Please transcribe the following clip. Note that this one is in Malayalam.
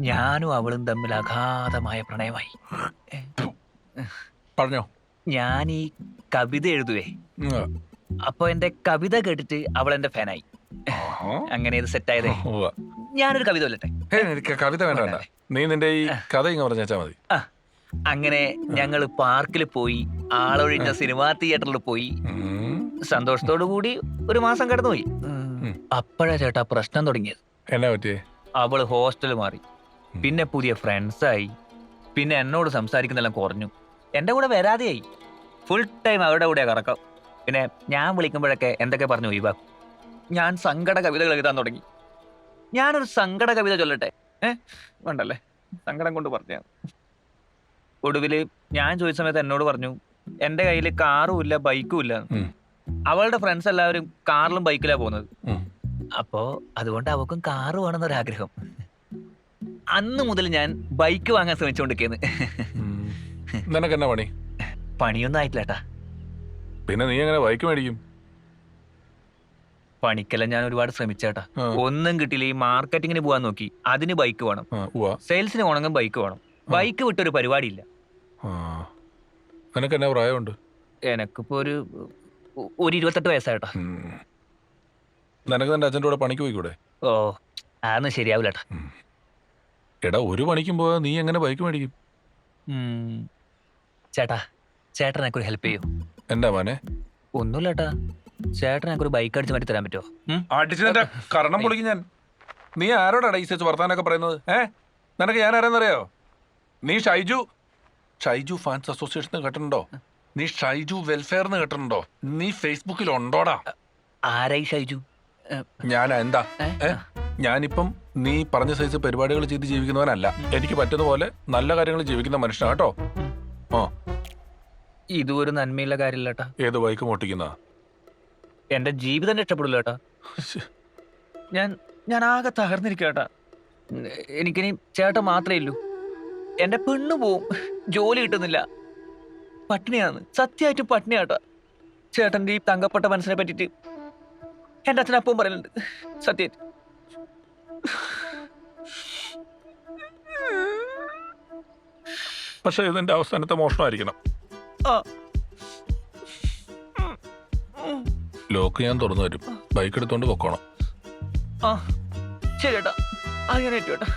ഞാനും അവളും തമ്മിൽ അഗാധമായ പ്രണയമായി. പറഞ്ഞോ. ഞാൻ ഈ കവിത എഴുതുവേ. അപ്പൊ എന്റെ കവിത കേട്ടിട്ട് അവൾ എന്റെ ഫാനായി. അങ്ങനെ ഇത് സെറ്റായതേ. ഞാനൊരു കവിത കൊല്ലട്ടെ. എനിക്ക് കവിത വേണ്ട, നീ നിന്റെ ഈ കഥ ഇങ്ങനെ പറഞ്ഞാ മതി. അങ്ങനെ ഞങ്ങൾ പാർക്കിൽ പോയി, ആളൊഴിഞ്ഞ സിനിമാ തിയേറ്ററിൽ പോയി, സന്തോഷത്തോടു കൂടി ഒരു മാസം കടന്നുപോയി. അപ്പോഴാ ചേട്ടാ പ്രശ്നം തുടങ്ങിയത്. എന്നാ പറ്റിയേ? അവള് ഹോസ്റ്റൽ മാറി, പിന്നെ പുതിയ ഫ്രണ്ട്സായി, പിന്നെ എന്നോട് സംസാരിക്കുന്നെല്ലാം കുറഞ്ഞു, എന്റെ കൂടെ വരാതെയായി. ഫുൾ ടൈം അവരുടെ കൂടെ കറക്കാം. പിന്നെ ഞാൻ വിളിക്കുമ്പോഴൊക്കെ എന്തൊക്കെ പറഞ്ഞു ഒഴിവാക്കും. ഞാൻ സങ്കട കവിതകൾ എഴുതാൻ തുടങ്ങി. ഞാനൊരു സങ്കട കവിത ചൊല്ലട്ടെ? വേണ്ടല്ലേ, സങ്കടം കൊണ്ട് പറഞ്ഞ. ഒടുവില് ഞാൻ ചോദിച്ച സമയത്ത് എന്നോട് പറഞ്ഞു എന്റെ കയ്യിൽ കാറും ഇല്ല ബൈക്കും ഇല്ല. അവളുടെ ഫ്രണ്ട്സ് എല്ലാവരും കാറിലും ബൈക്കിലാ പോകുന്നത്. അപ്പോ അതുകൊണ്ട് അവക്കും കാറ് വേണമെന്നൊരാഗ്രഹം. അന്ന് മുതൽ ഞാൻ ബൈക്ക് വാങ്ങാൻ ശ്രമിച്ചുകൊണ്ടിരിക്കുന്നു. നിനക്ക് എന്നാ പണി? പണിയൊന്നും ആയിട്ടില്ല ഏട്ടാ. പിന്നെ നീ എങ്ങനെ ബൈക്ക് മേടിക്കും? പണിക്കെല്ലാം ഞാൻ ഒരുപാട് ശ്രമിച്ചേട്ടാ, ഒന്നും കിട്ടിയില്ല. ഈ മാർക്കറ്റിങ്ങിന് പോകാൻ നോക്കി, അതിന് ബൈക്ക് വേണം. സെയിൽസിന് പോകണമെങ്കിൽ ബൈക്ക് വേണം. ബൈക്ക് വിട്ടൊരു പരിപാടിയില്ല. നിനക്ക് എന്നാ പ്രായമുണ്ട്? എനക്കിപ്പോ ഒരു 28 വയസ്സായിട്ടാ. നിനക്ക് നിന്റെ അച്ഛൻ്റെ കൂടെ പണിക്ക് പോയിക്കൂടെ? ഓ, അതൊന്നും ശരിയാവില്ലേട്ടാ. എടാ, ഒരു പണിക്കും പോയാ നീ എങ്ങനെ ബൈക്ക് മേടിക്കും? ചേട്ടാ, ചേട്ടൻ എനിക്കൊരു ഹെൽപ്പ് ചെയ്യൂ. എന്താ മോനെ? ഒന്നുമില്ലേട്ടാ, ചേട്ടൻ എനിക്കൊരു ബൈക്ക് അടിച്ച് മാറ്റി തരാൻ പറ്റുമോ? അടിച്ചതിന്റെ കരണം പൊളിക്കും ഞാൻ. നീ ആരോടാ ഈ സെച്ച് വർത്താനൊക്കെ പറയുന്നത്? നിനക്ക് ഞാൻ ആരാന്നറിയോ? നീ ഷൈജു ഫാൻസ് അസോസിയേഷൻ കേട്ടിട്ടുണ്ടോ? നീ ഷൈജു വെൽഫെയർന്ന് കേട്ടിട്ടുണ്ടോ? നീ ഫേസ്ബുക്കിൽ ഉണ്ടോടാ? ആരായി ഷൈജു? ഞാൻ എന്താ? ഞാനിപ്പം നീ പറഞ്ഞ സൈസ് പരിപാടികൾ ചെയ്ത് ജീവിക്കുന്നവനല്ല. എനിക്ക് പറ്റുന്ന പോലെ നല്ല കാര്യങ്ങൾ ജീവിക്കുന്ന മനുഷ്യനാ കേട്ടോ. ഇതും ഒരു നന്മയുള്ള കാര്യമില്ലേട്ടാ. ഏത് ബൈക്ക് മോട്ടിക്കുന്ന? എന്റെ ജീവിതം രക്ഷപ്പെടില്ല ഏട്ടാ. ഞാൻ ആകെ തകർന്നിരിക്കട്ടാ. എനിക്കിനി ചേട്ടൻ മാത്രമേ ഉള്ളൂ. എന്റെ പെണ്ണു പോവും, ജോലി കിട്ടുന്നില്ല, പട്ടിണിയാണ്, സത്യമായിട്ടും പട്ടിണിയാട്ടാ. ചേട്ടന്റെ ഈ തങ്കപ്പെട്ട മനസ്സിനെ പറ്റിട്ട് എന്റെ അച്ഛനപ്പം പറയുന്നുണ്ട്, സത്യമായിട്ട്. പക്ഷെ ഇതിന്റെ അവസാനത്തെ മോഷണമായിരിക്കണം. ലോക്ക് ഞാൻ തുറന്നു തരും, ബൈക്ക് എടുത്തോണ്ട് പൊക്കോണം. ശരി ഏട്ടാ, അങ്ങനെ ഏട്ടാ.